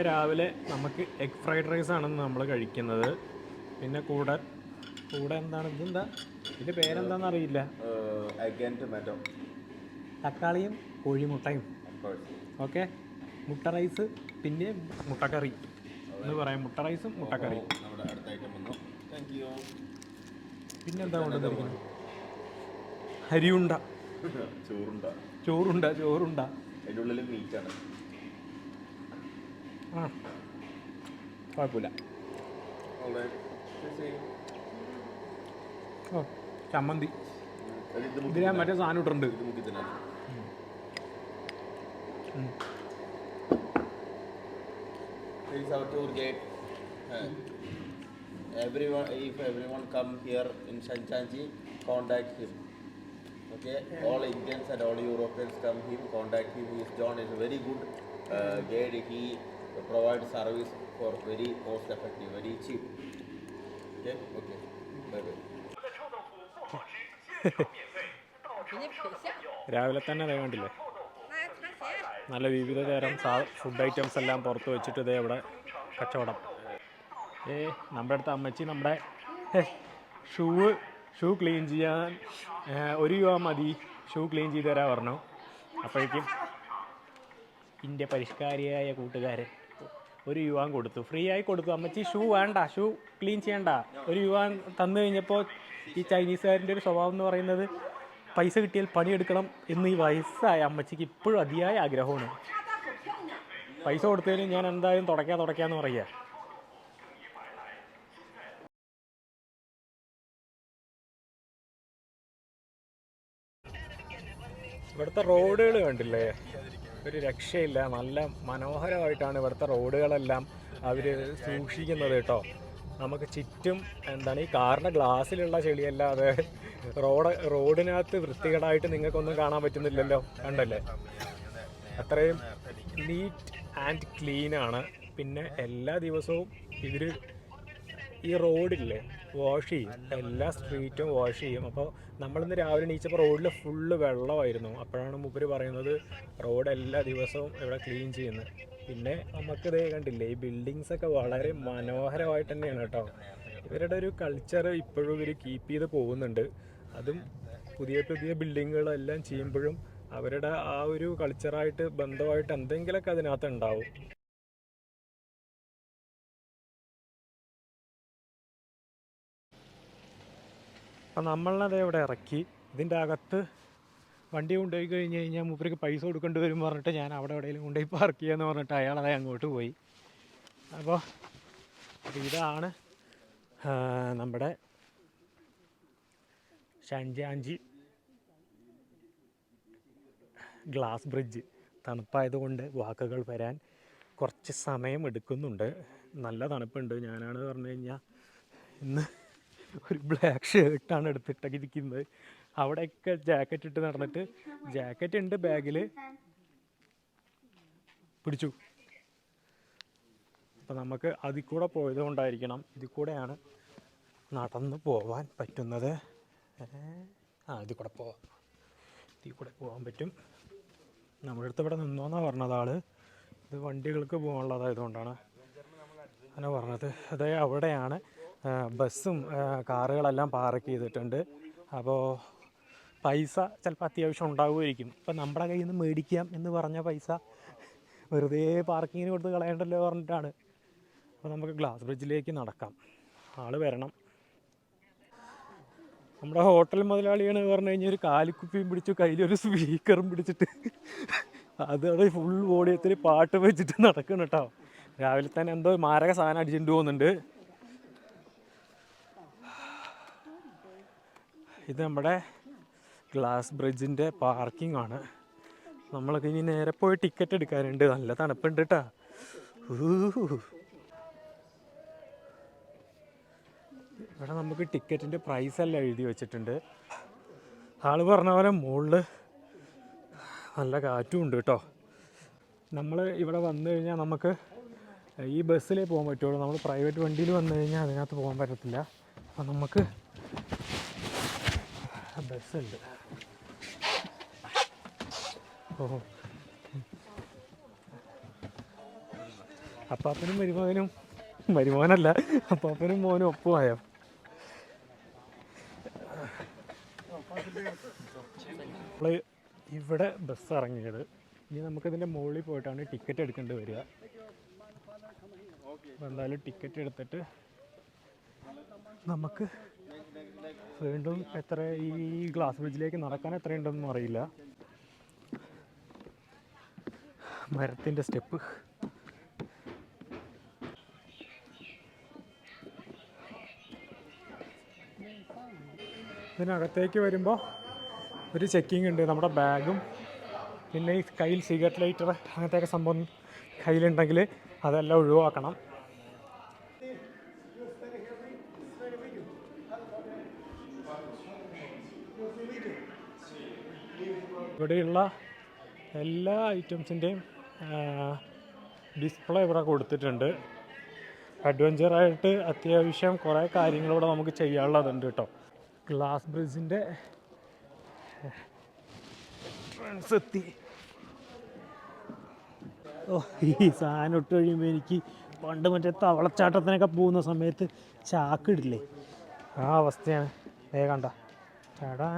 രാവിലെ നമുക്ക് egg fried rice ആണ് നമ്മൾ കഴിക്കുന്നത്. പിന്നെ കൂടെ എന്താണ് ഇതെന്താ, ഇതിന്റെ പേരെന്താന്ന് അറിയില്ല. തക്കാളിയും കോഴിമുട്ടയും. ഓക്കെ, മുട്ട റൈസ്, പിന്നെ മുട്ടക്കറി എന്ന് പറയാം. മുട്ട റൈസും മുട്ടക്കറി. പിന്നെന്താ കൊണ്ടുവന്നിരിക്കുന്നത്? അരിയുണ്ട, ചോറുണ്ട. അതിൻ്റെ ഉള്ളിൽ മീറ്റാണ്. ആ, കുഴപ്പമില്ല. ഓ, ചമ്മന്തി. ഇത് ഞാൻ മറ്റേ സാധനം ഇട്ടിട്ടുണ്ട്. If everyone come here in Shanchanji, contact him. Okay, all Indians and all Europeans come him, contact him. John is a very good guide. He provides service for very cost effective, very cheap. Okay, bye bye. രാവിലെ തന്നെ അതേ കണ്ടില്ലേ, നല്ല വിവിധ തരം food items എല്ലാം പുറത്ത് വെച്ചിട്ട് ഇതേ ഇവിടെ കച്ചവടം. നമ്മുടെ അടുത്ത് അമ്മച്ചി നമ്മുടെ ഷൂ ക്ലീൻ ചെയ്യാൻ €1 മതി, ഷൂ ക്ലീൻ ചെയ്ത് തരാൻ പറഞ്ഞു. അപ്പോഴേക്കും എൻ്റെ പരിഷ്കാരിയായ കൂട്ടുകാരൻ €1 കൊടുത്തു, ഫ്രീ ആയി കൊടുത്തു. അമ്മച്ചി ഷൂ വേണ്ട, ഷൂ ക്ലീൻ ചെയ്യണ്ട, €1 തന്നു കഴിഞ്ഞപ്പോൾ ഈ ചൈനീസുകാരൻ്റെ ഒരു സ്വഭാവം എന്ന് പറയുന്നത് പൈസ കിട്ടിയാൽ പണിയെടുക്കണം എന്ന് ഈ വയസ്സായ അമ്മച്ചിക്ക് ഇപ്പോഴും അതിയായ ആഗ്രഹമാണ്. പൈസ കൊടുത്തതിന് ഞാൻ എന്തായാലും തുടയ്ക്കാന്ന് പറയുക. ഇവിടുത്തെ റോഡുകൾ കണ്ടില്ലേ, ഒരു രക്ഷയില്ല. നല്ല മനോഹരമായിട്ടാണ് ഇവിടുത്തെ റോഡുകളെല്ലാം അവർ സൂക്ഷിക്കുന്നത് കേട്ടോ. നമുക്ക് ചുറ്റും എന്താണ്, ഈ കാറിൻ്റെ ഗ്ലാസ്സിലുള്ള ചെളിയല്ലാതെ റോഡിനകത്ത് വൃത്തികേടായിട്ട് നിങ്ങൾക്കൊന്നും കാണാൻ പറ്റുന്നില്ലല്ലോ, കണ്ടല്ലേ. അത്രയും നീറ്റ് ആൻഡ് ക്ലീനാണ്. പിന്നെ എല്ലാ ദിവസവും ഇവർ ഈ റോഡില്ലേ വാഷ് ചെയ്യും, എല്ലാ സ്ട്രീറ്റും വാഷ് ചെയ്യും. അപ്പോൾ നമ്മളിന്ന് രാവിലെ എണീച്ചപ്പോൾ റോഡിൽ ഫുള്ള് വെള്ളമായിരുന്നു. അപ്പോഴാണ് മൂപ്പര് പറയുന്നത് റോഡ് എല്ലാ ദിവസവും ഇവിടെ ക്ലീൻ ചെയ്യുന്നത്. പിന്നെ നമുക്കിത് കണ്ടില്ലേ, ഈ ബിൽഡിങ്സൊക്കെ വളരെ മനോഹരമായിട്ട് തന്നെയാണ് കേട്ടോ. ഇവരുടെ ഒരു കൾച്ചർ ഇപ്പോഴും ഇവർ കീപ്പ് ചെയ്ത് പോകുന്നുണ്ട്. അതും പുതിയ ബിൽഡിങ്ങുകളെല്ലാം ചെയ്യുമ്പോഴും അവരുടെ ആ ഒരു കൾച്ചറായിട്ട് ബന്ധമായിട്ട് എന്തെങ്കിലുമൊക്കെ അതിനകത്ത് ഉണ്ടാവും. അപ്പം നമ്മളത് ഇവിടെ ഇറക്കി. ഇതിൻ്റെ അകത്ത് വണ്ടി കൊണ്ടുപോയി കഴിഞ്ഞ് കഴിഞ്ഞാൽ മൂപ്പർക്ക് പൈസ കൊടുക്കേണ്ടി വരും പറഞ്ഞിട്ട് ഞാൻ അവിടെ എവിടെയെങ്കിലും കൊണ്ടുപോയി പാർക്ക് ചെയ്യാമെന്ന് പറഞ്ഞിട്ട് അയാളതെ അങ്ങോട്ട് പോയി. അപ്പോൾ ഇതാണ് നമ്മുടെ ഷാൻജാഞ്ചി ഗ്ലാസ് ബ്രിഡ്ജ്. തണുപ്പായതുകൊണ്ട് വാക്കുകൾ വരാൻ കുറച്ച് സമയം എടുക്കുന്നുണ്ട്. നല്ല തണുപ്പുണ്ട്. ഞാനാണ് പറഞ്ഞു കഴിഞ്ഞാൽ ഇന്ന് ഒരു ബ്ലാക്ക് ഷർട്ടാണ് എടുത്തിട്ടിരിക്കുന്നത്. അവിടെയൊക്കെ ജാക്കറ്റ് ഇട്ട് നടന്നിട്ട്, ജാക്കറ്റ് ഉണ്ട് ബാഗിൽ, പിടിച്ചു. അപ്പം നമുക്ക് അതിൽ കൂടെ പോയത് കൊണ്ടായിരിക്കണം ഇതിൽ കൂടെയാണ് നടന്ന് പോവാൻ പറ്റുന്നത്. ഇതിൽ കൂടെ പോകാൻ പറ്റും. നമ്മുടെ അടുത്ത് ഇവിടെ നിന്നോന്നാണ് പറഞ്ഞത് ആൾ. ഇത് വണ്ടികൾക്ക് പോകാനുള്ളതായതുകൊണ്ടാണ് അങ്ങനെ പറഞ്ഞത്. അതേ അവിടെയാണ് ബസ്സും കാറുകളെല്ലാം പാർക്ക് ചെയ്തിട്ടുണ്ട്. അപ്പോൾ പൈസ ചിലപ്പോൾ അത്യാവശ്യം ഉണ്ടാവുമായിരിക്കും. ഇപ്പം നമ്മുടെ കയ്യിൽ നിന്ന് മേടിക്കാം എന്ന് പറഞ്ഞ പൈസ വെറുതെ പാർക്കിങ്ങിന് കൊടുത്ത് കളയണ്ടല്ലോ പറഞ്ഞിട്ടാണ്. അപ്പോൾ നമുക്ക് ഗ്ലാസ് ബ്രിഡ്ജിലേക്ക് നടക്കാം. ആൾ വരണം. നമ്മുടെ ഹോട്ടൽ മുതലാളിയാണ് പറഞ്ഞു കഴിഞ്ഞാൽ ഒരു കാലിക്കുപ്പിയും പിടിച്ചു, കയ്യിലൊരു സ്പീക്കറും പിടിച്ചിട്ട് അതവിടെ ഫുൾ വോളിയത്തിൽ പാട്ട് വെച്ചിട്ട് നടക്കണം കേട്ടോ. രാവിലെ തന്നെ എന്തോ മാരക സാധനം അടിച്ചിട്ട് പോകുന്നുണ്ട്. ഇത് നമ്മുടെ ഗ്ലാസ് ബ്രിഡ്ജിൻ്റെ പാർക്കിംഗ് ആണ്. നമ്മളൊക്കെ ഇനി നേരെ പോയി ടിക്കറ്റ് എടുക്കാനുണ്ട്. നല്ല തണുപ്പുണ്ട് കേട്ടോ. ഇവിടെ നമുക്ക് ടിക്കറ്റിൻ്റെ പ്രൈസ് എല്ലാം എഴുതി വെച്ചിട്ടുണ്ട്. ആൾ പറഞ്ഞ പോലെ മുകളിൽ നല്ല കാറ്റും ഉണ്ട് കേട്ടോ. നമ്മൾ ഇവിടെ വന്നു കഴിഞ്ഞാൽ നമുക്ക് ഈ ബസ്സിലേ പോകാൻ പറ്റുള്ളൂ. നമ്മൾ പ്രൈവറ്റ് വണ്ടിയിൽ വന്നു കഴിഞ്ഞാൽ അതിനകത്ത് പോകാൻ പറ്റത്തില്ല. അപ്പോൾ നമുക്ക് ബസ്സുണ്ട്. ഓ, അപ്പാപ്പനും മരുമോനല്ല, അപ്പാപ്പനും മോനും ഒപ്പമായോ? നമ്മൾ ഇവിടെ ബസ് ഇറങ്ങിയത്. ഇനി നമുക്കിതിൻ്റെ മുകളിൽ പോയിട്ടാണ് ടിക്കറ്റ് എടുക്കേണ്ടി വരിക. അപ്പോൾ എന്തായാലും ടിക്കറ്റ് എടുത്തിട്ട് നമുക്ക് വീണ്ടും എത്ര ഈ ഗ്ലാസ് ബ്രിഡ്ജിലേക്ക് നടക്കാൻ എത്രയുണ്ടെന്നൊന്നും അറിയില്ല. മരത്തിൻ്റെ സ്റ്റെപ്പ്. ഇതിനകത്തേക്ക് വരുമ്പോൾ ഒരു ചെക്കിംഗ് ഉണ്ട്. നമ്മുടെ ബാഗും പിന്നെ ഈ കയ്യിൽ സിഗരറ്റ് ലൈറ്റർ അങ്ങനത്തെയൊക്കെ സംഭവം കയ്യിലുണ്ടെങ്കിൽ അതെല്ലാം ഒഴിവാക്കണം. ഇവിടെയുള്ള എല്ലാ ഐറ്റംസിൻ്റെയും ഡിസ്പ്ലേ ഇവിടെ കൊടുത്തിട്ടുണ്ട്. അഡ്വഞ്ചറായിട്ട് അത്യാവശ്യം കുറേ കാര്യങ്ങളിവിടെ നമുക്ക് ചെയ്യാനുള്ളതുണ്ട് കേട്ടോ. ഗ്ലാസ് ബ്രിഡ്ജിൻ്റെ എത്തി. ഓ, ഈ സാധനം ഇട്ട് കഴിയുമ്പോൾ എനിക്ക് പണ്ട് മറ്റേ തവളച്ചാട്ടത്തിനൊക്കെ പോകുന്ന സമയത്ത് ചാക്കിടില്ലേ, ആ അവസ്ഥയാണ്. കണ്ട ചേടാ,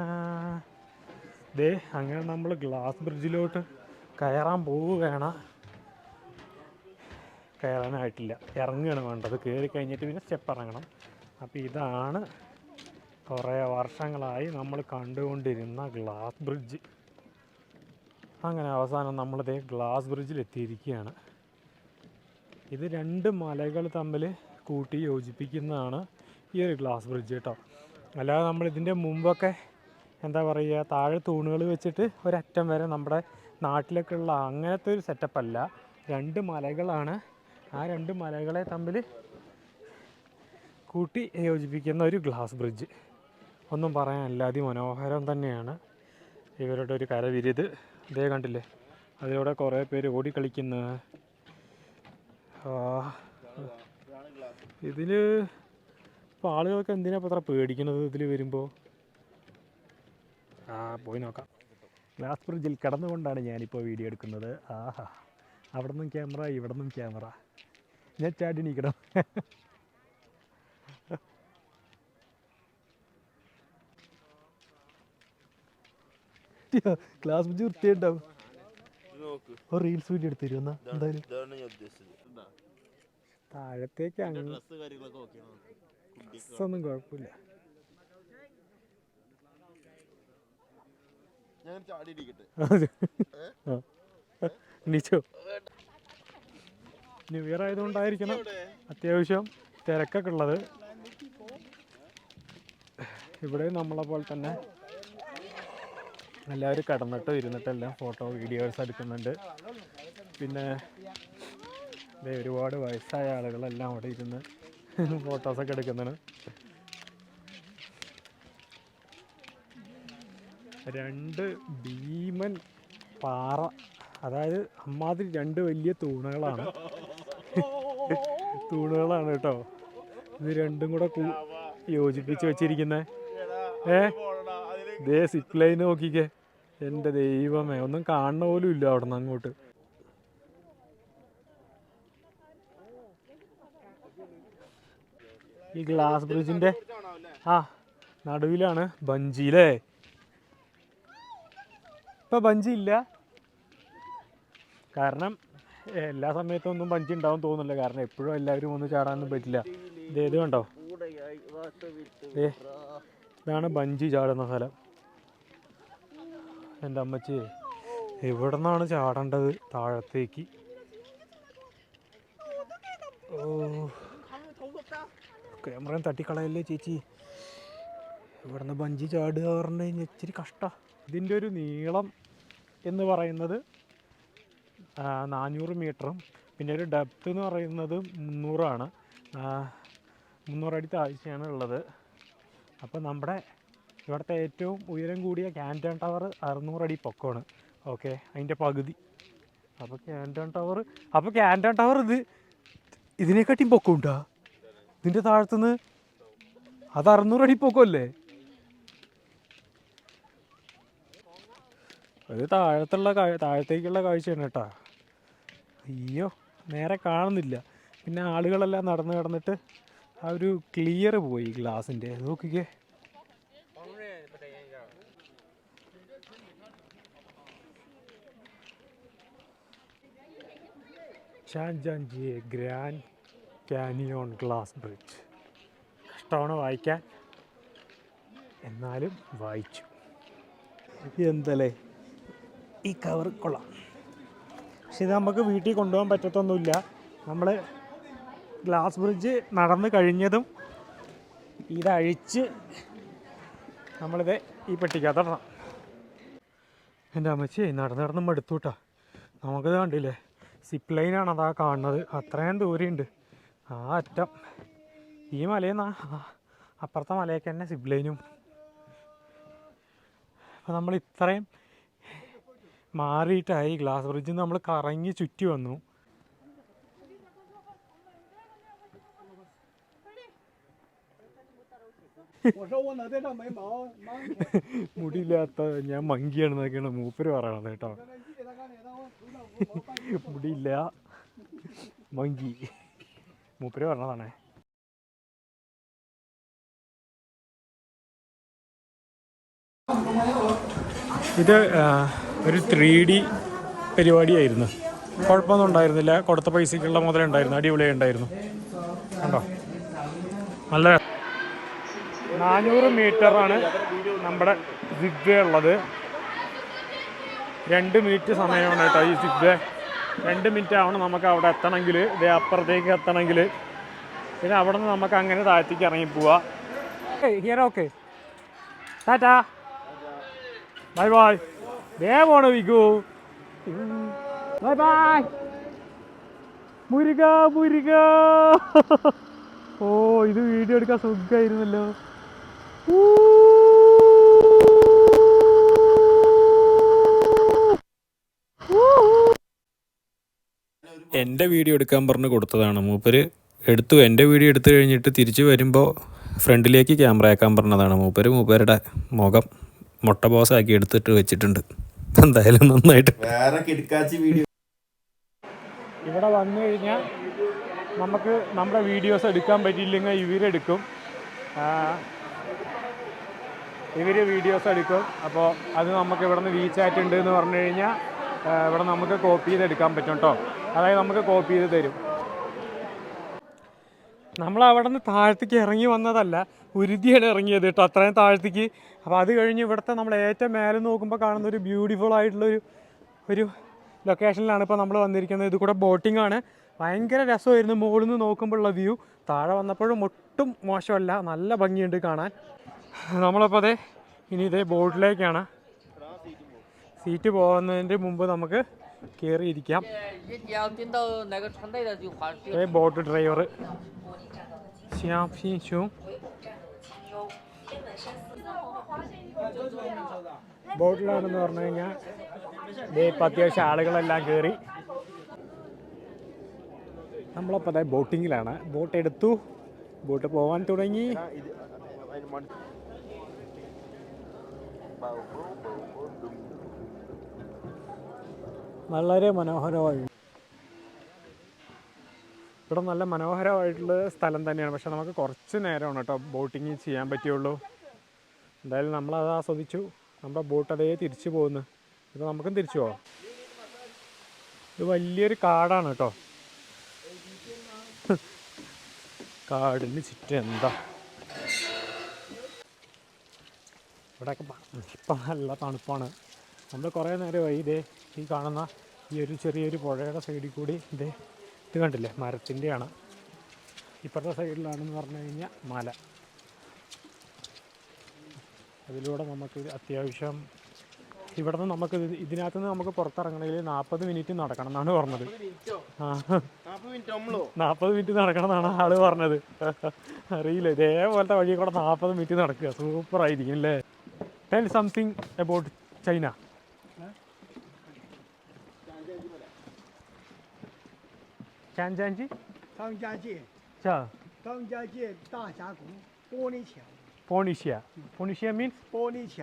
ദേ അങ്ങനെ നമ്മൾ ഗ്ലാസ് ബ്രിഡ്ജിലോട്ട് കയറാൻ പോവുകയാണ്. കയറാനായിട്ടില്ല, ഇറങ്ങുകയാണ് വേണ്ടത്. കയറി കഴിഞ്ഞിട്ട് പിന്നെ സ്റ്റെപ്പ് ഇറങ്ങണം. അപ്പോൾ ഇതാണ് കുറേ വർഷങ്ങളായി നമ്മൾ കണ്ടുകൊണ്ടിരുന്ന ഗ്ലാസ് ബ്രിഡ്ജ്. അങ്ങനെ അവസാനം നമ്മളിതേ ഗ്ലാസ് ബ്രിഡ്ജിൽ എത്തിയിരിക്കുകയാണ്. ഇത് രണ്ട് മലകൾ തമ്മിൽ കൂട്ടി യോജിപ്പിക്കുന്നതാണ് ഈ ഒരു ഗ്ലാസ് ബ്രിഡ്ജ് കേട്ടോ. അല്ലാതെ നമ്മൾ ഇതിൻ്റെ മുമ്പൊക്കെ എന്താ പറയുക, താഴെ തൂണുകൾ വെച്ചിട്ട് ഒരറ്റം വരെ നമ്മുടെ നാട്ടിലൊക്കെ ഉള്ള അങ്ങനത്തെ ഒരു സെറ്റപ്പല്ല. രണ്ട് മലകളാണ്, ആ രണ്ട് മലകളെ തമ്മിൽ കൂട്ടി യോജിപ്പിക്കുന്ന ഒരു ഗ്ലാസ് ബ്രിഡ്ജ്. ഒന്നും പറയാനില്ല, അതിമനോഹരം തന്നെയാണ് ഇവരുടെ ഒരു കരവിരുത്. ഇതേ കണ്ടില്ലേ, അതിലൂടെ കുറേ പേര് ഓടിക്കളിക്കുന്നു. ഇതിൽ ഇപ്പോൾ ആളുകൾക്ക് എന്തിനാ അത്ര പേടിക്കുന്നത് ഇതിൽ വരുമ്പോൾ? പോയി നോക്കാം. ഗ്ലാസ് ബ്രിഡ്ജിൽ കിടന്നുകൊണ്ടാണ് ഞാനിപ്പോൾ വീഡിയോ എടുക്കുന്നത്. ആഹാ, അവിടെ നിന്നും ക്യാമറ, ഇവിടെ നിന്നും ക്യാമറ. ഞാൻ ചാടി നീക്കണം. ഗ്ലാസ് ബ്രിഡ്ജ് വൃത്തിയുണ്ടാവും. ഒരു റീൽസ് വീഡിയോ എടുത്തു തരുമെന്നാ എന്തായാലും. താഴത്തേക്ക് ഒന്നും കുഴപ്പമില്ല. ന്യൂ ഇയർ ആയതുകൊണ്ടായിരിക്കണം അത്യാവശ്യം തിരക്കൊക്കെ ഉള്ളത്. ഇവിടെ നമ്മളെ പോലെ തന്നെ എല്ലാവരും കിടന്നിട്ടോ ഇരുന്നിട്ടെല്ലാം ഫോട്ടോ വീഡിയോസ് എടുക്കുന്നുണ്ട്. പിന്നെ ഒരുപാട് വയസ്സായ ആളുകളെല്ലാം അവിടെ ഇരുന്ന് ഫോട്ടോസൊക്കെ എടുക്കുന്നതാണ്. രണ്ട് ഭീമൻ പാറ, അതായത് അമ്മാതിരി രണ്ട് വലിയ തൂണുകളാണ് കേട്ടോ. ഇത് രണ്ടും കൂടെ യോജിപ്പിച്ച് വെച്ചിരിക്കുന്നത്. ദേ സിപ്പ് ലൈൻ നോക്കിക്കേ, എൻ്റെ ദൈവമേ, ഒന്നും കാണുന്ന പോലും ഇല്ല അവിടെ നിന്ന് അങ്ങോട്ട്. ഈ ഗ്ലാസ് ബ്രിഡ്ജിൻ്റെ നടുവിലാണ് ബഞ്ചിയില്ലേ. ഇപ്പം ബഞ്ചി ഇല്ല, കാരണം എല്ലാ സമയത്തും ഒന്നും ബഞ്ചി ഉണ്ടാവും തോന്നുന്നില്ല. കാരണം എപ്പോഴും എല്ലാവരും ഒന്നും ചാടാനൊന്നും പറ്റില്ല. ഇത് കണ്ടോ, ഇതാണ് ബഞ്ചി ചാടുന്ന സ്ഥലം. എൻ്റെ അമ്മച്ചി, എവിടെ നിന്നാണ് ചാടേണ്ടത് താഴത്തേക്ക്? ഓ, ക്യാമറയും തട്ടിക്കളയല്ലേ ചേച്ചി. ഇവിടെ നിന്ന് ബഞ്ചി ചാടുക പറഞ്ഞു കഴിഞ്ഞാൽ ഇച്ചിരി കഷ്ടമാണ്. ഇതിൻ്റെ ഒരു നീളം എന്ന് പറയുന്നത് 400 മീറ്ററും പിന്നെ ഒരു ഡെപ്ത് എന്ന് പറയുന്നത് 300 അടി താഴ്ചയാണ് ഉള്ളത്. അപ്പോൾ നമ്മുടെ ഇവിടുത്തെ ഏറ്റവും ഉയരം കൂടിയ ക്യാൻറ്റൺ ടവർ 600 അടി പൊക്കമാണ്. ഓക്കെ, അതിൻ്റെ പകുതി. അപ്പോൾ ക്യാൻറ്റൺ ടവർ ഇതിനെക്കാട്ടിയും പൊക്കമുണ്ടോ? ഇതിൻ്റെ താഴത്തുനിന്ന് അത് 600 അടി പൊക്കമല്ലേ? അത് താഴത്തേക്കുള്ള കാഴ്ചയാണ് കേട്ടോ. അയ്യോ നേരെ കാണുന്നില്ല. പിന്നെ ആളുകളെല്ലാം നടന്ന് കിടന്നിട്ട് ആ ഒരു ക്ലിയർ പോയി ഗ്ലാസിൻ്റെ. നോക്കിക്കേ, ഷാൻജാൻജി ഗ്രാൻഡ് കാനിയോൺ ഗ്ലാസ് ബ്രിഡ്ജ്. കഷ്ടമാണ് വായിക്കാൻ, എന്നാലും വായിച്ചു. എന്തല്ലേ ഈ കവർ കൊള്ളാം. പക്ഷെ ഇത് നമുക്ക് വീട്ടിൽ കൊണ്ടുപോകാൻ പറ്റത്തൊന്നുമില്ല. നമ്മൾ ഗ്ലാസ് ബ്രിഡ്ജ് നടന്ന് കഴിഞ്ഞതും ഇതഴിച്ച് നമ്മളിത് ഈ പെട്ടിക്കകത്തിടണം. എൻ്റെ അമ്മച്ചി നടന്ന് മടുത്തു കേട്ടോ. നമുക്കിത് കണ്ടില്ലേ, സിപ്പ് ലൈനാണ് അതാ കാണുന്നത്. അത്രയും ദൂരമുണ്ട് ആ അറ്റം. ഈ മലയിൽ നിന്ന് അപ്പുറത്തെ മലയൊക്കെ തന്നെ സിപ്പ് ലൈനും. അപ്പോൾ നമ്മൾ ഇത്രയും മാറിയിട്ടായി ഗ്ലാസ് ബ്രിഡ്ജിൽ നിന്ന് നമ്മൾ കറങ്ങി ചുറ്റി വന്നു. മുടിയില്ലാത്ത ഞാൻ മങ്കിയാണെന്നൊക്കെയാണ് മൂപ്പര് പറയണത് കേട്ടോ. മുടിയില്ല മങ്കി മൂപ്പര് പറഞ്ഞതാണേ. ഇത് ഒരു 3D പരിപാടിയായിരുന്നു. കുഴപ്പമൊന്നും ഉണ്ടായിരുന്നില്ല. കൊടുത്ത പൈസക്കുള്ള മുതലുണ്ടായിരുന്നു. അടിപൊളിയായി ഉണ്ടായിരുന്നു കണ്ടോ. നല്ല 400 മീറ്ററാണ് നമ്മുടെ സിഗ്വേ ഉള്ളത്. 2 മിനിറ്റ് സമയമാണ് കേട്ടോ ഈ സിഗ്വേ. 2 മിനിറ്റ് ആവണം നമുക്ക് അവിടെ എത്തണമെങ്കിൽ, ഇതേ അപ്പുറത്തേക്ക് എത്തണമെങ്കിൽ. പിന്നെ അവിടെ നിന്ന് നമുക്ക് അങ്ങനെ താഴത്തേക്ക് ഇറങ്ങി പോവാം. Here okay, tata bye bye. വേഗമാണ് വിക്കൂ. Bye bye Muruga Muruga. ഓ ഇത് വീഡിയോ എടുക്കാൻ സുഖമായിരുന്നല്ലോ. എൻ്റെ വീഡിയോ എടുക്കാൻ പറഞ്ഞ് കൊടുത്തതാണ്. മൂപ്പര് എടുത്തു. എൻ്റെ വീഡിയോ എടുത്തു കഴിഞ്ഞിട്ട് തിരിച്ച് വരുമ്പോൾ ഫ്രണ്ടിലേക്ക് ക്യാമറ ആക്കാൻ പറഞ്ഞതാണ്. മൂപ്പരുടെ മുഖം മുട്ട ബോസാക്കി എടുത്തിട്ട് വെച്ചിട്ടുണ്ട്. എന്തായാലും നന്നായിട്ട്. ഇവിടെ വന്നു കഴിഞ്ഞാൽ നമുക്ക് നമ്മുടെ വീഡിയോസ് എടുക്കാൻ പറ്റിയില്ലെങ്കിൽ ഇവരെടുക്കും. ഇവർ വീഡിയോസ് എടുക്കും. അപ്പോൾ അത് നമുക്ക് ഇവിടെ നിന്ന് വീചാറ്റ് ഉണ്ട് എന്ന് പറഞ്ഞു കഴിഞ്ഞാൽ ഇവിടെ നമുക്ക് കോപ്പി ചെയ്തെടുക്കാൻ പറ്റും കേട്ടോ. അതായത് നമുക്ക് കോപ്പി ചെയ്ത് തരും. നമ്മൾ അവിടെ നിന്ന് താഴത്തേക്ക് ഇറങ്ങി വന്നതല്ല, ഉരുതിയാണ് ഇറങ്ങിയത് കേട്ടോ, അത്രയും താഴത്തേക്ക്. അപ്പോൾ അത് കഴിഞ്ഞ് ഇവിടുത്തെ നമ്മൾ ഏറ്റവും മേലെ നോക്കുമ്പോൾ കാണുന്ന ഒരു ബ്യൂട്ടിഫുൾ ആയിട്ടുള്ളൊരു ലൊക്കേഷനിലാണ് ഇപ്പോൾ നമ്മൾ വന്നിരിക്കുന്നത്. ഇത് കൂടെ ബോട്ടിംഗ് ആണ്. ഭയങ്കര രസമായിരുന്നു മുകളിൽ നിന്ന് നോക്കുമ്പോഴുള്ള വ്യൂ. താഴെ വന്നപ്പോഴും ഒട്ടും മോശമല്ല, നല്ല ഭംഗിയുണ്ട് കാണാൻ. നമ്മളപ്പോൾ അതെ ഇനി ഇതേ ബോട്ടിലേക്കാണ്. സീറ്റ് പോകുന്നതിൻ്റെ മുമ്പ് നമുക്ക് കയറിയിരിക്കാം. ബോട്ട് ഡ്രൈവർ ബോട്ടിലാണെന്ന് പറഞ്ഞു കഴിഞ്ഞാൽ ഇപ്പം അത്യാവശ്യം ആളുകളെല്ലാം കയറി. നമ്മളപ്പോൾ അതായത് ബോട്ടിങ്ങിലാണ്. ബോട്ട് എടുത്തു, ബോട്ട് പോകാൻ തുടങ്ങി. വളരെ മനോഹരമായി. ഇവിടെ നല്ല മനോഹരമായിട്ടുള്ള സ്ഥലം തന്നെയാണ്. പക്ഷെ നമുക്ക് കുറച്ച് നേരമാണ് കേട്ടോ ബോട്ടിങ് ചെയ്യാൻ പറ്റുള്ളൂ. എന്തായാലും നമ്മളത് ആസ്വദിച്ചു. നമ്മുടെ ബോട്ട് അതേ തിരിച്ചു പോകുന്നു. ഇപ്പോൾ നമുക്കും തിരിച്ചു പോവാം. ഇത് വലിയൊരു കാടാണ് കേട്ടോ. കാടിന് ചുറ്റും എന്താ ഇവിടെയൊക്കെ ഇപ്പം നല്ല തണുപ്പാണ്. നമ്മൾ കുറേ നേരമായി ഇതേ ഈ കാണുന്ന ഈ ഒരു ചെറിയൊരു പുഴയുടെ സൈഡിൽ കൂടി ഇത് കണ്ടില്ലേ, മരത്തിൻ്റെയാണ്. ഇപ്പുറത്തെ സൈഡിലാണെന്ന് പറഞ്ഞു കഴിഞ്ഞാൽ മല. അതിലൂടെ നമുക്ക് അത്യാവശ്യം ഇവിടെ നിന്ന് നമുക്ക് ഇതിനകത്ത് നിന്ന് നമുക്ക് പുറത്തിറങ്ങണമെങ്കിൽ 40 മിനിറ്റ് നടക്കണം എന്നാണ് പറഞ്ഞത്. 40 മിനിറ്റ് നടക്കണം എന്നാണ് ആള് പറഞ്ഞത്. അറിയില്ല, ഇതേപോലത്തെ വഴി കൂടെ 40 മിനിറ്റ് നടക്കുക. സൂപ്പറായിരിക്കും അല്ലേ. Tell something about China means 玻璃墙，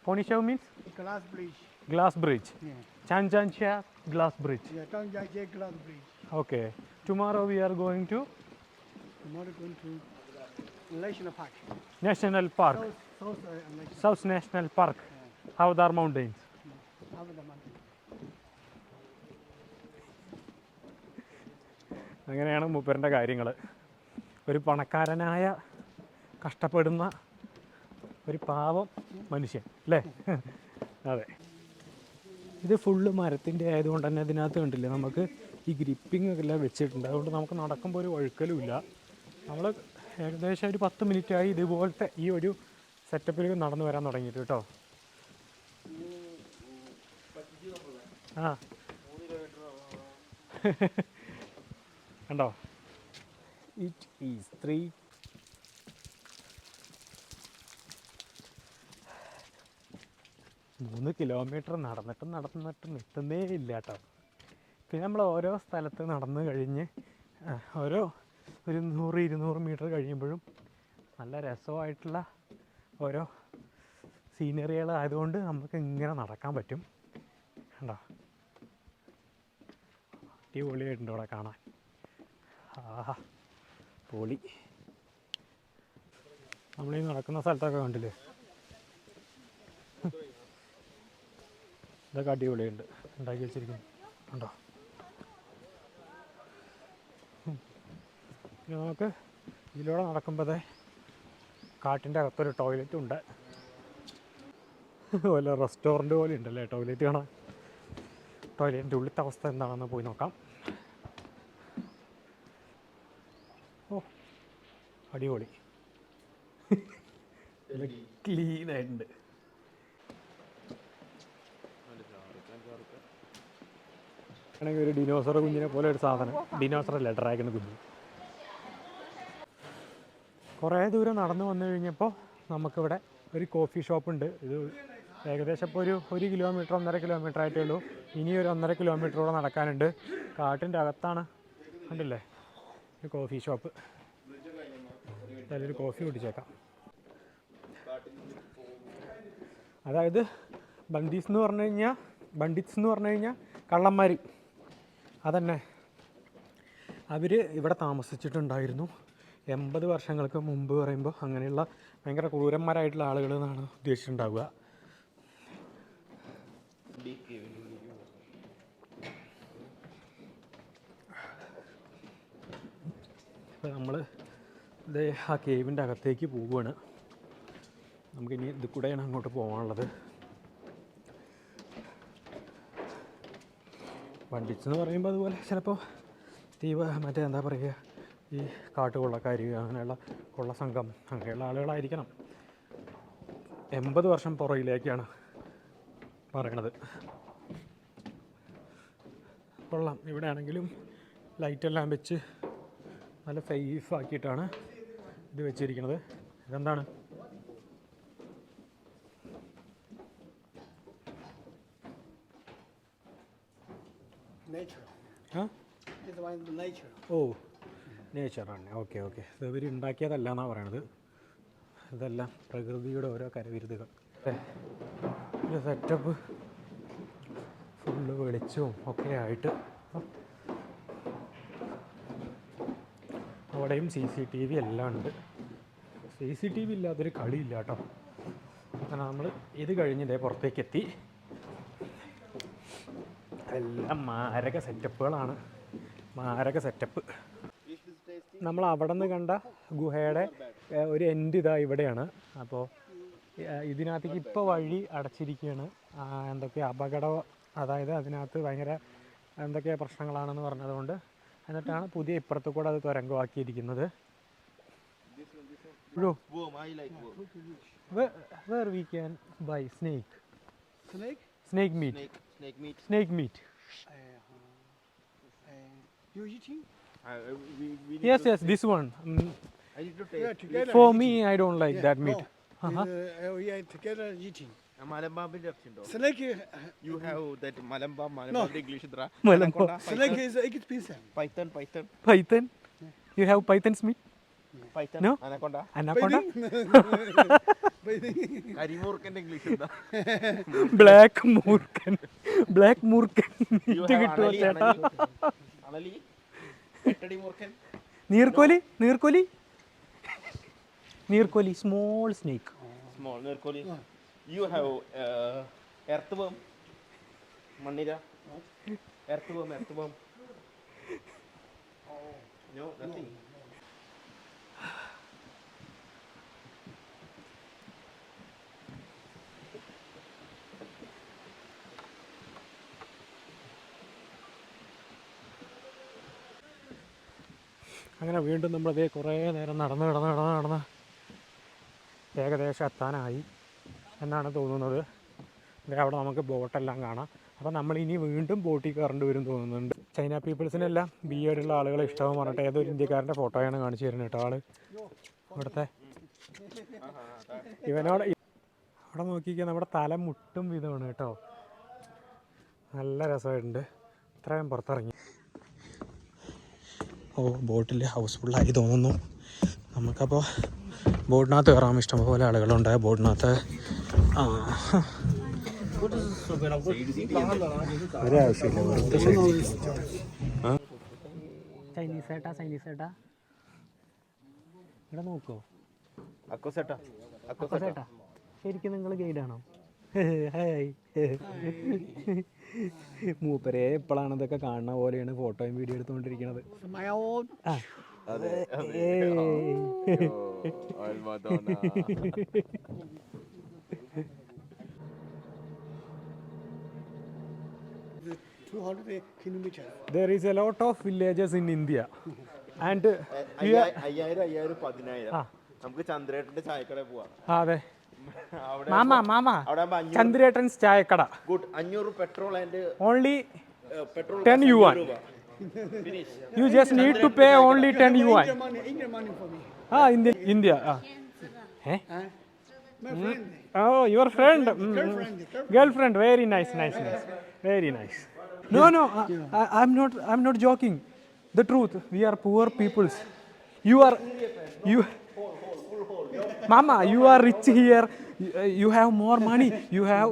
Ponyshau means Glass bridge. glass bridge. Yeah. Chanjancha glass bridge. Yeah, Tanjai glass bridge. Okay. Tomorrow we are going to Tomorrow going to National Park. National Park, National South National Park, Havdar Mountains. Over the mountain. അങ്ങനെയാണ് മൂപ്പറിൻ്റെ കാര്യങ്ങൾ. ഒരു പണക്കാരനായ കഷ്ടപ്പെടുന്ന ഒരു പാവം മനുഷ്യൻ അല്ലേ? അതെ. ഇത് ഫുള്ള് മരത്തിൻ്റെ ആയതുകൊണ്ട് തന്നെ ഇതിനകത്ത് കണ്ടില്ലേ നമുക്ക് ഈ ഗ്രിപ്പിംഗ് ഒക്കെ എല്ലാം വെച്ചിട്ടുണ്ട്. അതുകൊണ്ട് നമുക്ക് നടക്കുമ്പോൾ ഒരു വഴുക്കലുമില്ല. നമ്മൾ ഏകദേശം ഒരു 10 മിനിറ്റായി ഇതുപോലത്തെ ഈ ഒരു സെറ്റപ്പിൽ നടന്നു വരാൻ തുടങ്ങിയിട്ട് കേട്ടോ. ആ കണ്ടോ, ഇറ്റ് ഈസ് 3 കിലോമീറ്റർ നടന്നിട്ടും എത്തുന്നേ ഇല്ല കേട്ടോ. പിന്നെ നമ്മൾ ഓരോ സ്ഥലത്ത് നടന്ന് കഴിഞ്ഞ് ഒരു 100-200 മീറ്റർ കഴിയുമ്പോഴും നല്ല രസമായിട്ടുള്ള ഓരോ സീനറികളായതുകൊണ്ട് നമുക്ക് ഇങ്ങനെ നടക്കാൻ പറ്റും. കണ്ടോ, അടിപൊളിയായിട്ടുണ്ട് ഇവിടെ കാണാൻ. ആഹാ പൊളി. നമ്മളീ നടക്കുന്ന സ്ഥലത്തൊക്കെ കണ്ടില്ലേ, ഇതൊക്കെ അടിപൊളിയുണ്ട് ഉണ്ടാക്കി വെച്ചിരിക്കുന്നു കണ്ടോ. പിന്നെ നമുക്ക് ഇതിലൂടെ നടക്കുമ്പോഴേ കാട്ടിൻ്റെ അകത്തൊരു ടോയ്ലറ്റും ഉണ്ട്. വല്ല റെസ്റ്റോറൻറ്റ് പോലെ ഉണ്ടല്ലേ ടോയ്ലറ്റ് കാണാൻ. ടോയ്ലറ്റിൻ്റെ ഉള്ളിലത്തെ അവസ്ഥ എന്താണെന്ന് പോയി നോക്കാം. ഓ അടിപൊളി, ക്ലീനായിട്ടുണ്ട്. ആണെങ്കിൽ ഒരു ഡിനോസർ കുഞ്ഞിനെ പോലെ ഒരു സാധനം, ഡിനോസർ അല്ല ഡ്രാഗൺ കുഞ്ഞ്. കുറേ ദൂരം നടന്നു വന്നു കഴിഞ്ഞപ്പോൾ നമുക്കിവിടെ ഒരു കോഫി ഷോപ്പുണ്ട്. ഇത് ഏകദേശം ഇപ്പോൾ ഒരു കിലോമീറ്റർ 1.5 കിലോമീറ്റർ ആയിട്ടേ ഉള്ളൂ. ഇനി ഒരു 1.5 കിലോമീറ്ററോടെ നടക്കാനുണ്ട്. കാട്ടിൻ്റെ അകത്താണ് കണ്ടില്ലേ ഒരു കോഫി ഷോപ്പ്. അതിലൊരു കോഫി കുടിച്ചേക്കാം. അതായത് ബണ്ടിറ്റ്സ് എന്ന് പറഞ്ഞു കഴിഞ്ഞാൽ കള്ളന്മാർ. അതന്നെ, അവർ ഇവിടെ താമസിച്ചിട്ടുണ്ടായിരുന്നു 80 വർഷങ്ങൾക്ക് മുമ്പ്. പറയുമ്പോൾ അങ്ങനെയുള്ള ഭയങ്കര ക്രൂരന്മാരായിട്ടുള്ള ആളുകൾ എന്നാണ് ഉദ്ദേശിച്ചിട്ടുണ്ടാവുക. അപ്പോൾ നമ്മൾ ഇത് ആ കേവിൻ്റെ അകത്തേക്ക് പോവുകയാണ്. നമുക്കിനി ഇത് കൂടെയാണ് അങ്ങോട്ട് പോകാനുള്ളത്. ബണ്ടിറ്റ്സ് എന്ന് പറയുമ്പോൾ അതുപോലെ ചിലപ്പോൾ മറ്റേ എന്താ പറയുക, ഈ കാട്ടുകൊള്ളക്കാർ, അങ്ങനെയുള്ള കൊള്ളസംഘം, അങ്ങനെയുള്ള ആളുകളായിരിക്കണം. 80 വർഷം പുറകിലേക്കാണ് പറയണത്. കൊള്ളാം. ഇവിടെ ആണെങ്കിലും ലൈറ്റെല്ലാം വെച്ച് നല്ല സേഫ് ആക്കിയിട്ടാണ് ഇത് വെച്ചിരിക്കുന്നത്. ഇതെന്താണ്? Nature. ആ This one is nature. ഓ നേച്ചറാണ്. ഓക്കെ. ഇത് ഇവർ ഉണ്ടാക്കിയതല്ല എന്നാണ് പറയണത്. ഇതെല്ലാം പ്രകൃതിയുടെ ഓരോ കരവിരുതുകൾ. ഒരു സെറ്റപ്പ് ഫുള്ള് വെളിച്ചവും ഒക്കെ ആയിട്ട്. അവിടെയും CCTV എല്ലാം ഉണ്ട്. CCTV ഇല്ലാത്തൊരു കളിയില്ല കേട്ടോ. അങ്ങനെ നമ്മൾ ഇത് കഴിഞ്ഞിട്ടേ പുറത്തേക്ക് എത്തി. എല്ലാം മാരക സെറ്റപ്പുകളാണ്. മാരക സെറ്റപ്പ്. നമ്മൾ അവിടെ നിന്ന് കണ്ട ഗുഹയുടെ ഒരു എൻഡ് ഇതാ ഇവിടെയാണ്. അപ്പോൾ ഇതിനകത്തേക്ക് ഇപ്പോൾ വഴി അടച്ചിരിക്കുകയാണ്. എന്തൊക്കെ അപകടം, അതായത് അതിനകത്ത് ഭയങ്കര എന്തൊക്കെ പ്രശ്നങ്ങളാണെന്ന് പറഞ്ഞതുകൊണ്ട് എന്നിട്ടാണ് പുതിയ ഇപ്പുറത്ത് കൂടെ അത് തുരങ്കമാക്കിയിരിക്കുന്നത്. Where we can buy snake? Snake meat. Snake meat. You eating? Yes, this one. I need to taste. For me, I don't like that meat. We are together eating. മലമ്പാമ്പിന്റെ ഇറച്ചിയുണ്ടോ? Snake. You have that മലമ്പാമ്പ് English ഇത്ര. Malampa. Snake is 8 pieces. Python. Python? You have python's meat? Python. No? Anaconda. Anaconda? കരിമൂർക്കന്റെ English എന്താ? Black മൂർക്കൻ. Black മൂർക്കൻ You ഇത് have കിട്ടുമോ അണലി, ചേട്ടാ? അണലി, എട്ടടി മൂർക്കൻ. നീർക്കോലി, നീർക്കോലി, നീർക്കോലി, സ്മോൾ സ്നേക്ക്. Small നീർക്കോലി. You have earthworm. മണ്ണിര. Earthworm. No, nothing. അങ്ങനെ വീണ്ടും നമ്മളതേ കുറേ നേരം നടന്ന് ഏകദേശം എത്താനായി എന്നാണ് തോന്നുന്നത്. ദേ അവിടെ നമുക്ക് ബോട്ടെല്ലാം കാണാം. അപ്പോൾ നമ്മളിനി വീണ്ടും ബോട്ടിൽ കയറേണ്ടി വരും തോന്നുന്നുണ്ട്. ചൈന പീപ്പിൾസിനെല്ലാം ബിയേഡുള്ള ആളുകളെ ഇഷ്ടമെന്ന് പറഞ്ഞിട്ട് ഏതൊരു ഇന്ത്യക്കാരൻ്റെ ഫോട്ടോയാണ് കാണിച്ചു തരുന്നത് കേട്ടോ. ആള് ഇവിടുത്തെ ഇവനോട് അവിടെ നോക്കിക്കാൻ നമ്മുടെ തല മുട്ടും വിധമാണ് കേട്ടോ. നല്ല രസമായിട്ടുണ്ട്. ഇത്രയും പുറത്തിറങ്ങി. ഓ ബോട്ടിൽ ഹൗസ്ഫുള്ളായി തോന്നുന്നു. നമുക്കപ്പോൾ ബോട്ടിനകത്ത് കയറാൻ ഇഷ്ടംപോലെ ആളുകളുണ്ട് ബോട്ടിനകത്ത്. ഒരാവശ്യമില്ല, വെറുതെ ചൈനീസ് ഏട്ടാ ഇവിടെ നോക്കോ. അക്കോസേട്ടാ ചേട്ടാ ശരിക്കും നിങ്ങൾ ഗൈഡാണോ? മൂപ്പരെ എപ്പോഴാണ് ഇതൊക്കെ കാണുന്ന പോലെയാണ് ഫോട്ടോയും വീഡിയോ എടുത്തുകൊണ്ടിരിക്കുന്നത്. അതെ. There is a lot of villages in India and 5,000 നമുക്ക് ചന്ദ്രേട്ടന്റെ ചായക്കട പോവാം. അതെ മാമ ചന്ദ്രേട്ടൻസ് ചായക്കട. Good. 500 petrol and only petrol 10 yuan. You just need to pay only 10 yuan. Indian money for me. India. My friend. Oh, your friend. Girlfriend. Very nice. Very nice. No, I'm not joking. The truth. We are poor peoples. You Mama, you are rich here. You have more money. You have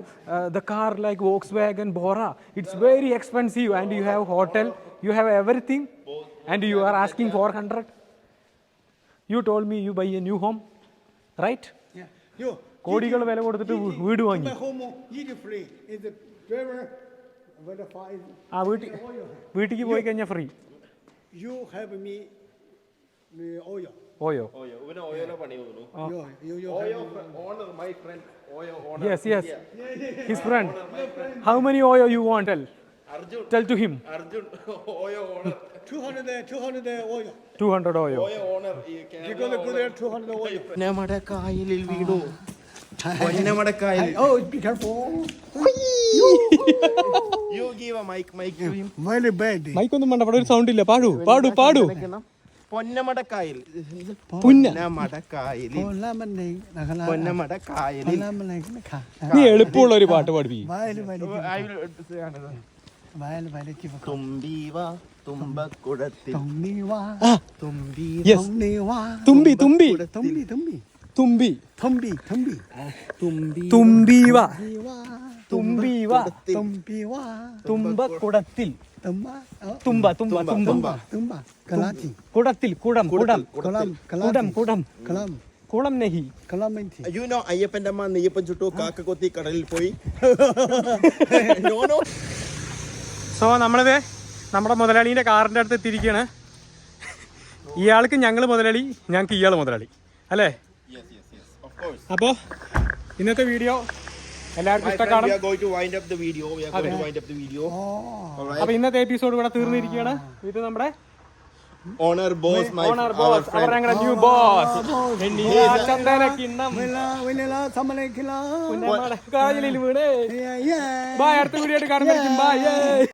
the car like Volkswagen Bora. It's very expensive, and you have hotel. You have everything, and you are asking 400. You told me you buy a new home, right? Yeah. You. കോടികൾ വില കൊടുത്തിട്ട് വീട് വാങ്ങി. My home eat free. Is the driver with the fire. വീട്ടിലേക്ക് പോയി കഴിഞ്ഞാൽ free. You have me oil. Oyo. ഇവന് ഓയോല പണി തോന്നുന്നു. You Oyo owner, my friend Oyo owner. Yes. His friend. How many oil you want? Arjun. Tell to him. Arjun Oyo owner. 200 oil. 200 oil. Oyo owner. You gonna go there 200 oil. Ponnamada കായലിൽ വീണു. പൊന്നമട കായൽ. Oh, be careful. You give a mic to him. Very bad. മൈക്കൊന്നും വേണ്ട, അവിടെ ഒരു sound ഇല്ല. പാടൂ. പൊന്നമടക്കായൽ. പൊന്നമടക്കായലിൽ. പൊന്നമടക്കായലിൽ. നീ എളുപ്പമുള്ള ഒരു പാട്ട് പാടി. തുമ്പീവ തുമ്പക്കുടത്തിൽ. തുമ്പി തുമ്പക്കുടത്തിൽ. കുളം നഹി. അയ്യോ അയ്യപ്പന്റെ അമ്മ നെയ്യപ്പൻ ചുട്ടു, കാക്ക കൊത്തി കടലിൽ പോയി. സോ നമ്മളിത് നമ്മുടെ മുതലാളീൻ്റെ കാറിൻ്റെ അടുത്ത് എത്തിയിരിക്കുകയാണ്. ഇയാൾക്ക് ഞങ്ങൾ മുതലാളി, ഞങ്ങൾക്ക് ഇയാൾ മുതലാളി അല്ലേ? അപ്പോൾ ഇന്നത്തെ വീഡിയോ എല്ലാവർക്കും ഇഷ്ടമാണ്. അപ്പോൾ ഇന്നത്തെ എപ്പിസോഡ് ഇവിടെ തീർന്നിരിക്കുകയാണ്. ഇത് നമ്മുടെ ഓണർ ബോസ്, അവരുടെ ന്യൂ ബോസ് ചന്ദനക്കിണ്ണം കായലിൽ വീണ്. ബൈ. അടുത്ത വീഡിയോ ആയിട്ട് കാണുന്നതായിരിക്കും. ബൈ.